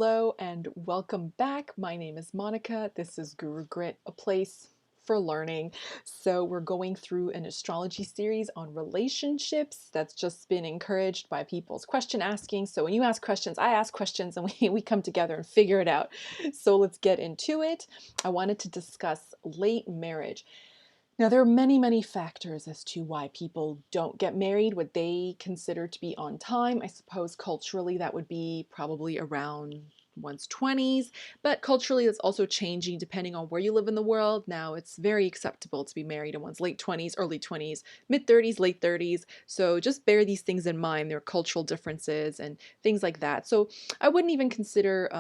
Hello and welcome back. My name is Monica. This is Guru Grit, a place for learning. So we're going through an astrology series on relationships that's just been encouraged by people's question asking. So when you ask questions, I ask questions and we come together and figure it out. So let's get into it. I wanted to discuss late marriage. Now, there are many, many factors as to why people don't get married, what they consider to be on time. I suppose culturally that would be probably around one's 20s, but culturally that's also changing depending on where you live in the world. Now, it's very acceptable to be married in one's late 20s, early 20s, mid 30s, late 30s. So just bear these things in mind. There are cultural differences and things like that. So I wouldn't even consider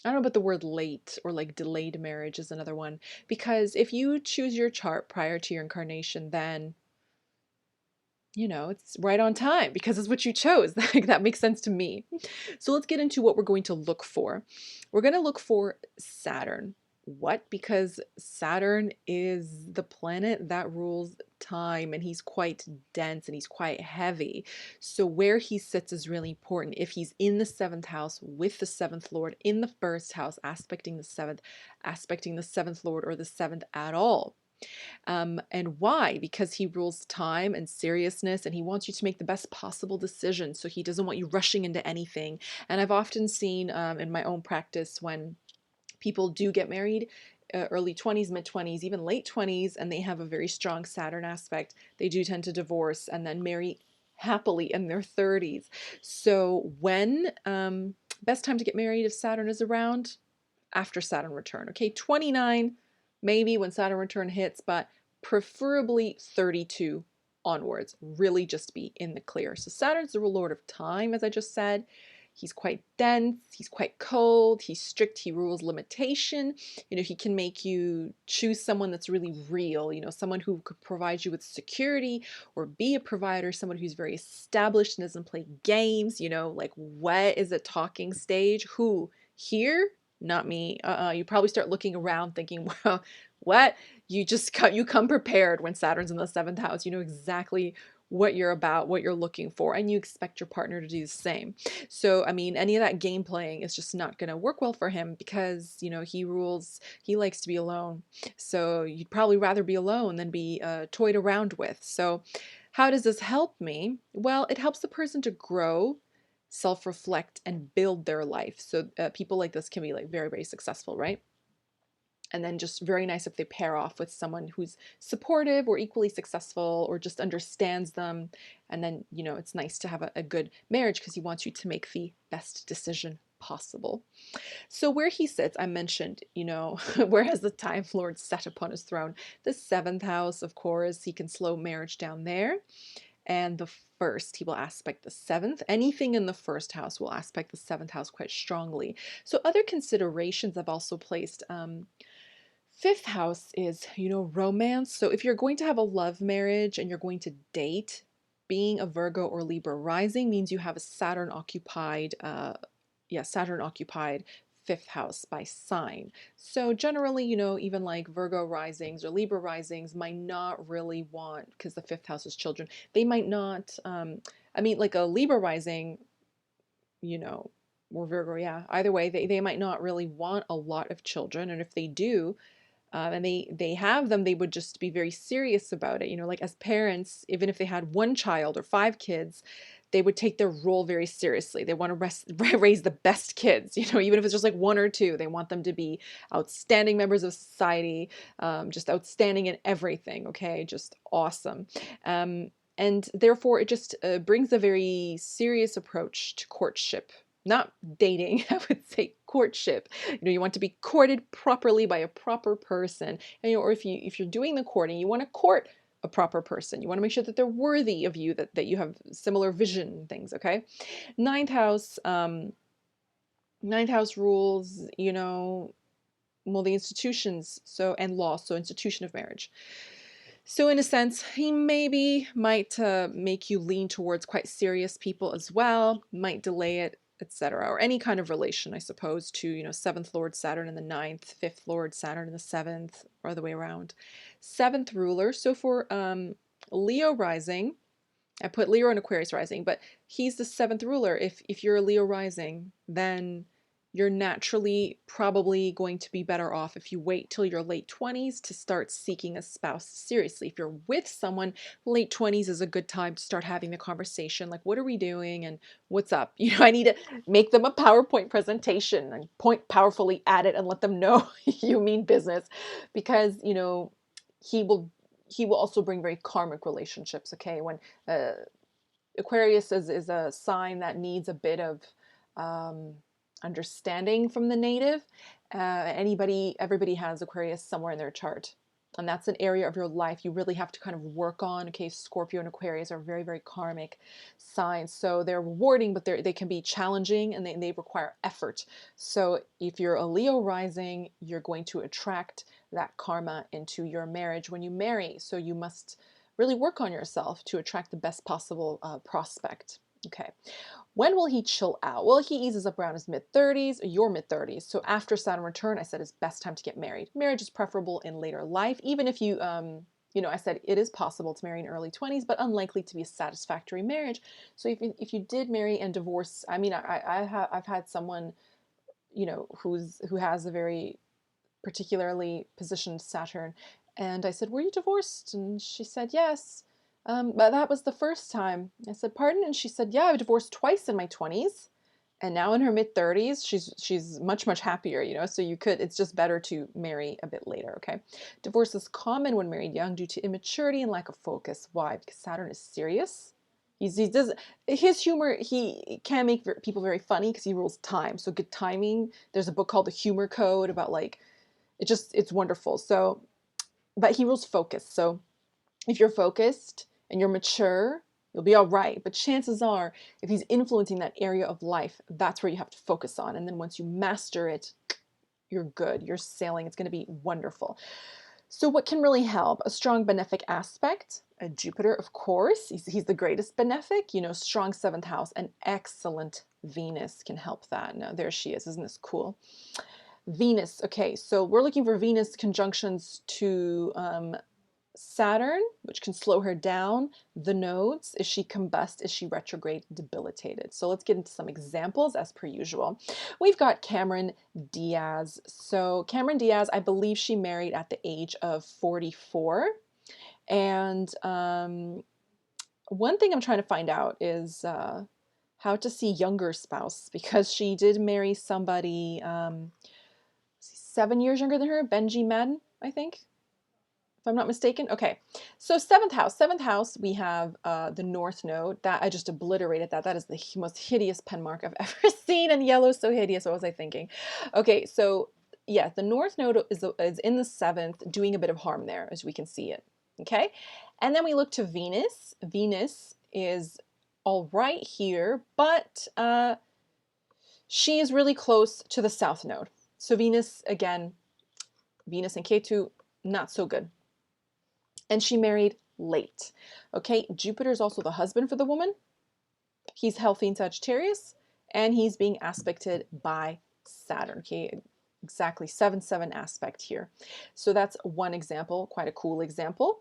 I don't know about the word late or like delayed marriage is another one. Because if you choose your chart prior to your incarnation, then, it's right on time because it's what you chose. That makes sense to me. So let's get into what we're going to look for. We're going to look for Saturn. What? Because Saturn is the planet that rules time and he's quite dense and he's quite heavy. So where he sits is really important. If he's in the seventh house with the seventh lord, in the first house, aspecting the seventh lord or the seventh at all. And why? Because he rules time and seriousness, and he wants you to make the best possible decision. So he doesn't want you rushing into anything. And I've often seen in my own practice when people do get married, early 20s, mid 20s, even late 20s, and they have a very strong Saturn aspect, they do tend to divorce and then marry happily in their 30s. So when best time to get married if Saturn is around? After Saturn return. Okay, 29 maybe when Saturn return hits, but preferably 32 onwards. Really just be in the clear. So Saturn's the lord of time, as I just said. He's quite dense, he's quite cold, he's strict, he rules limitation. He can make you choose someone that's really real, someone who could provide you with security or be a provider, someone who's very established and doesn't play games, like what is a talking stage? Who? Here? Not me. You probably start looking around thinking, well, what? You come prepared when Saturn's in the seventh house. You know exactly what you're about, what you're looking for, and you expect your partner to do the same. So, I mean, any of that game playing is just not going to work well for him because, he likes to be alone. So you'd probably rather be alone than be toyed around with. So how does this help me? Well, it helps the person to grow, self-reflect, and build their life. So people like this can be like very, very successful, right? And then just very nice if they pair off with someone who's supportive or equally successful or just understands them. And then, it's nice to have a good marriage because he wants you to make the best decision possible. So where he sits, I mentioned, where has the Time Lord set upon his throne? The seventh house, of course, he can slow marriage down there. And the first, he will aspect the seventh. Anything in the first house will aspect the seventh house quite strongly. So other considerations I've also placed. Fifth house is, romance. So if you're going to have a love marriage and you're going to date, being a Virgo or Libra rising means you have a Saturn occupied, Saturn occupied fifth house by sign. So generally, even like Virgo risings or Libra risings might not really want, because the fifth house is children, they might not, like a Libra rising, or Virgo, yeah, either way, they might not really want a lot of children. And if they do, and they have them, they would just be very serious about it. Like as parents, even if they had one child or five kids, they would take their role very seriously. They want to raise the best kids, even if it's just like one or two. They want them to be outstanding members of society, just outstanding in everything, okay? Just awesome. And therefore, it just brings a very serious approach to courtship. Not dating, I would say courtship. You want to be courted properly by a proper person. And, or if you're doing the courting, you want to court a proper person. You want to make sure that they're worthy of you, that you have similar vision and things, okay? Ninth house, rules, well, the institutions, and law, so institution of marriage. So in a sense, he maybe might make you lean towards quite serious people as well, might delay it, etc. Or any kind of relation, I suppose, to, seventh Lord Saturn in the ninth, fifth Lord Saturn in the seventh, or the way around. Seventh ruler. So for Leo rising, I put Leo and Aquarius rising, but he's the seventh ruler. If you're a Leo rising, then you're naturally probably going to be better off if you wait till your late 20s to start seeking a spouse seriously. If you're with someone, late 20s is a good time to start having the conversation, like, what are we doing and what's up? You know, I need to make them a PowerPoint presentation and point powerfully at it and let them know you mean business, because, you know, he will also bring very karmic relationships. Okay, when Aquarius is a sign that needs a bit of um, understanding from the native. Everybody has Aquarius somewhere in their chart. And that's an area of your life you really have to kind of work on. Okay, Scorpio and Aquarius are very, very karmic signs. So they're rewarding, but they can be challenging, and they require effort. So if you're a Leo rising, you're going to attract that karma into your marriage when you marry. So you must really work on yourself to attract the best possible prospect. Okay. When will he chill out? Well, he eases up around his mid-30s, your mid-30s. So after Saturn return, I said it's best time to get married. Marriage is preferable in later life, even if you, you know, I said it is possible to marry in early 20s, but unlikely to be a satisfactory marriage. So if you did marry and divorce, I mean, I've had someone, you know, who has a very particularly positioned Saturn. And I said, "Were you divorced?" And she said, "Yes." But that was the first time. I said, "Pardon?" And she said, "Yeah, I divorced twice in my 20s. And now in her mid 30s, she's much, much happier, you know. So you could, it's just better to marry a bit later, okay? Divorce is common when married young due to immaturity and lack of focus. Why? Because Saturn is serious. He does his humor. He can make people very funny because he rules time. So good timing. There's a book called The Humor Code about like it's wonderful. So, but he rules focus. So if you're focused and you're mature, you'll be all right. But chances are, if he's influencing that area of life, that's where you have to focus on. And then once you master it, you're good. You're sailing. It's going to be wonderful. So what can really help? A strong benefic aspect. A Jupiter, of course. He's the greatest benefic. You know, strong seventh house. An excellent Venus can help that. Now, there she is. Isn't this cool? Venus. Okay, so we're looking for Venus conjunctions to Saturn, which can slow her down. The nodes. Is she combust? Is she retrograde? Debilitated? So let's get into some examples as per usual. We've got Cameron Diaz. So Cameron Diaz, I believe she married at the age of 44. And one thing I'm trying to find out is how to see younger spouse, because she did marry somebody 7 years younger than her, Benji Madden, I think, if I'm not mistaken. Okay, so seventh house, we have the North Node. That I just obliterated that. That is the most hideous pen mark I've ever seen, and yellow is so hideous. What was I thinking? Okay, so yeah, the North Node is in the seventh, doing a bit of harm there, as we can see it. Okay, and then we look to Venus. Venus is all right here, but she is really close to the South Node. So Venus, again, Venus and Ketu, not so good. And she married late. Okay, Jupiter is also the husband for the woman. He's healthy in Sagittarius, and he's being aspected by Saturn. Okay, exactly 7-7 aspect here. So that's one example, quite a cool example.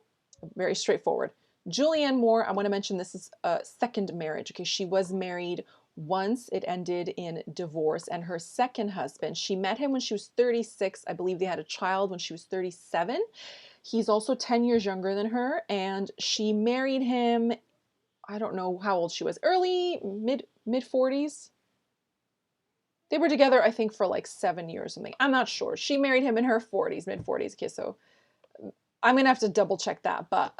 Very straightforward. Julianne Moore, I want to mention this is a second marriage. Okay, she was married once, it ended in divorce, and her second husband, she met him when she was 36. I believe they had a child when she was 37. He's also 10 years younger than her, and she married him, I don't know how old she was, early, mid 40s. They were together, I think, for like 7 years or something. I'm not sure. She married him in her 40s, mid 40s. Okay, so I'm going to have to double check that, but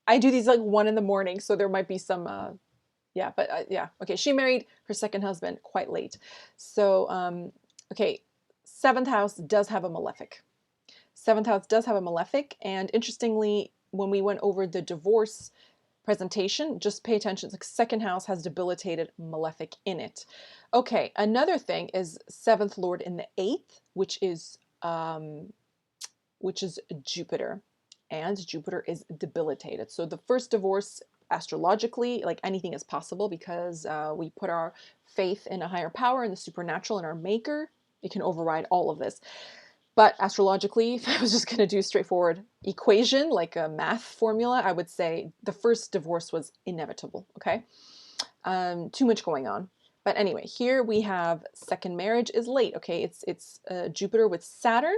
I do these like 1 in the morning, so there might be some yeah, but yeah, okay. She married her second husband quite late. So, okay, seventh house does have a malefic. Seventh house does have a malefic. And interestingly, when we went over the divorce presentation, just pay attention. The second house has debilitated malefic in it. Okay, another thing is seventh lord in the eighth, which is Jupiter. And Jupiter is debilitated. So the first divorce, astrologically, like anything is possible because we put our faith in a higher power, in the supernatural, in our maker. It can override all of this. But astrologically, if I was just going to do a straightforward equation, like a math formula, I would say the first divorce was inevitable, okay? Too much going on. But anyway, here we have second marriage is late. Okay, it's Jupiter with Saturn,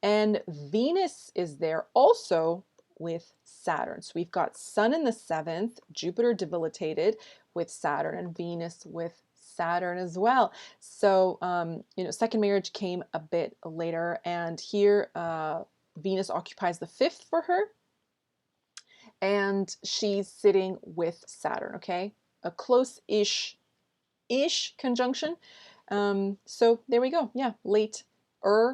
and Venus is there also with Saturn. So we've got Sun in the 7th, Jupiter debilitated with Saturn, and Venus with Saturn as well. So, you know, second marriage came a bit later, and here Venus occupies the 5th for her, and she's sitting with Saturn, okay? A close-ish conjunction. So there we go. Yeah,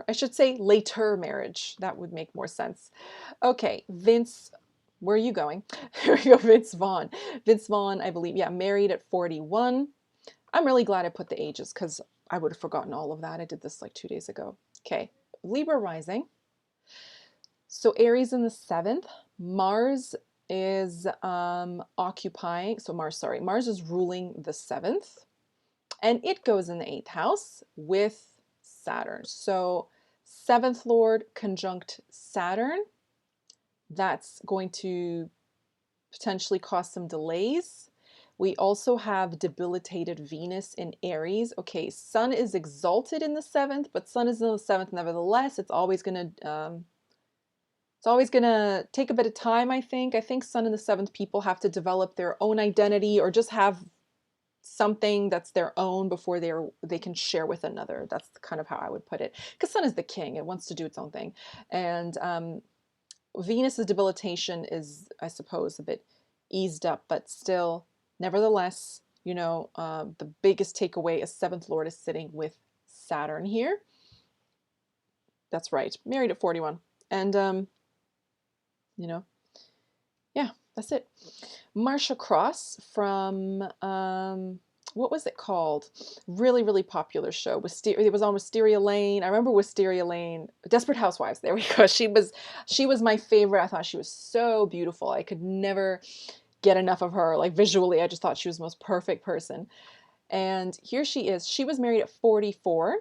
I should say later marriage. That would make more sense. Okay, Vince, where are you going? Here we go, Vince Vaughn. Vince Vaughn, I believe, yeah, married at 41. I'm really glad I put the ages because I would have forgotten all of that. I did this like 2 days ago. Okay, Libra rising. So Aries in the 7th. Mars is occupying, so Mars is ruling the 7th. And it goes in the 8th house with Saturn. So 7th Lord conjunct Saturn. That's going to potentially cause some delays. We also have debilitated Venus in Aries. Okay, Sun is exalted in the 7th, but Sun is in the 7th nevertheless. It's always going to take a bit of time, I think. I think Sun in the 7th people have to develop their own identity or just have something that's their own before they can share with another. That's kind of how I would put it. Because Sun is the king. It wants to do its own thing. And Venus's debilitation is, I suppose, a bit eased up, but still, nevertheless, you know, the biggest takeaway is 7th Lord is sitting with Saturn here. That's right. Married at 41. And, you know, yeah, that's it. Marsha Cross from, what was it called? Really, really popular show. It was on Wisteria Lane. I remember Wisteria Lane. Desperate Housewives. There we go. She was my favorite. I thought she was so beautiful. I could never get enough of her. Like visually, I just thought she was the most perfect person. And here she is. She was married at 44.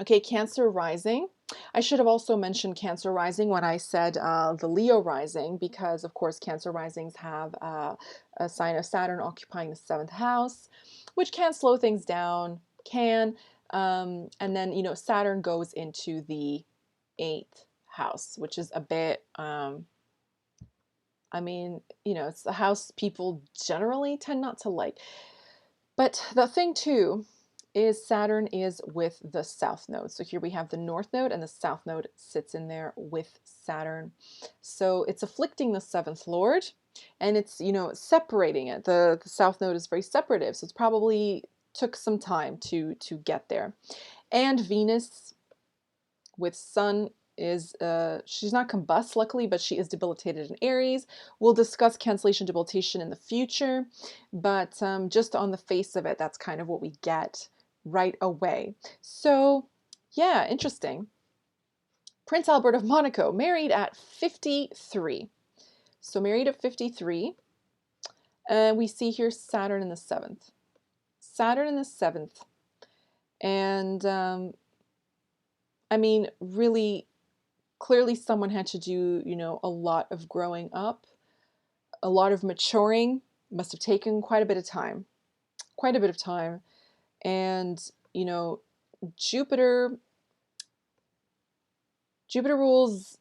Okay, Cancer rising. I should have also mentioned Cancer rising when I said the Leo rising, because of course Cancer risings have a sign of Saturn occupying the 7th house, which can slow things down, and then, you know, Saturn goes into the 8th house, which is a bit, I mean, you know, it's the house people generally tend not to like. But the thing too is Saturn is with the south node. So here we have the north node and the south node sits in there with Saturn. So it's afflicting the 7th Lord and it's, you know, separating it. The south node is very separative. So it's probably took some time to get there. And Venus with Sun is, she's not combust luckily, but she is debilitated in Aries. We'll discuss cancellation debilitation in the future, but just on the face of it, that's kind of what we get right away. So yeah, interesting. Prince Albert of Monaco, married at 53. So married at 53. We see here Saturn in the 7th. Saturn in the 7th. And I mean, really, clearly someone had to do, you know, a lot of growing up, a lot of maturing. Must have taken quite a bit of time. Quite a bit of time. And, you know, Jupiter rules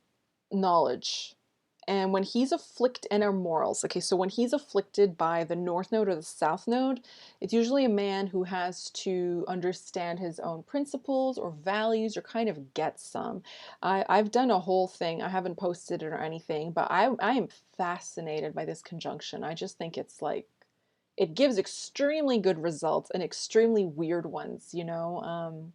knowledge. And when he's afflicted, and our morals. Okay, so when he's afflicted by the north node or the south node, it's usually a man who has to understand his own principles or values or kind of get some. I've done a whole thing. I haven't posted it or anything, but I am fascinated by this conjunction. I just think it's like, it gives extremely good results and extremely weird ones, you know.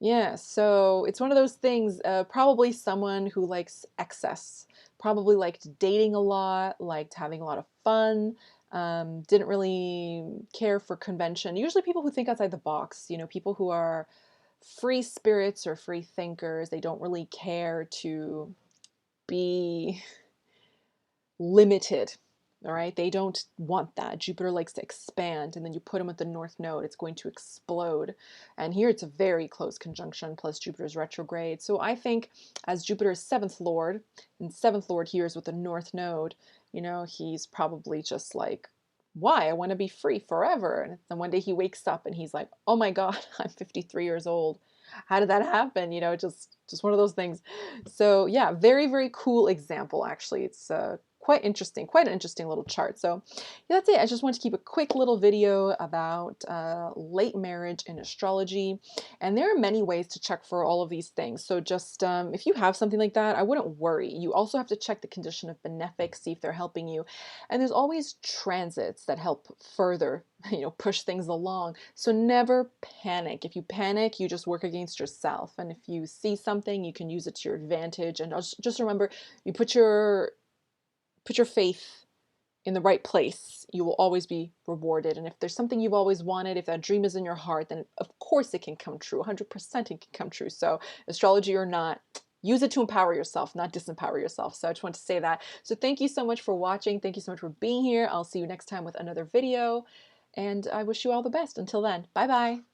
Yeah, so it's one of those things, probably someone who likes excess, probably liked dating a lot, liked having a lot of fun, didn't really care for convention. Usually people who think outside the box, you know, people who are free spirits or free thinkers, they don't really care to be limited. All right, they don't want that. Jupiter likes to expand, and then you put them at the north node, it's going to explode. And here it's a very close conjunction, plus Jupiter's retrograde. So I think as Jupiter's 7th Lord, and 7th Lord here is with the north node, you know, he's probably just like Why? I want to be free forever. And then one day he wakes up and he's like, oh my God, I'm 53 years old. How did that happen? You know, just one of those things. So yeah, very, very cool example, actually. It's quite interesting, quite an interesting little chart. So yeah, that's it. I just want to keep a quick little video about late marriage in astrology. And there are many ways to check for all of these things. So just if you have something like that, I wouldn't worry. You also have to check the condition of benefics, see if they're helping you. And there's always transits that help further, push things along. So never panic. If you panic, you just work against yourself. And if you see something, you can use it to your advantage. And just remember, you put your faith in the right place, you will always be rewarded. And if there's something you've always wanted, if that dream is in your heart, then of course it can come true. 100% it can come true. So astrology or not, use it to empower yourself, not disempower yourself. So I just want to say that. So thank you so much for watching. Thank you so much for being here. I'll see you next time with another video. And I wish you all the best. Until then, bye-bye.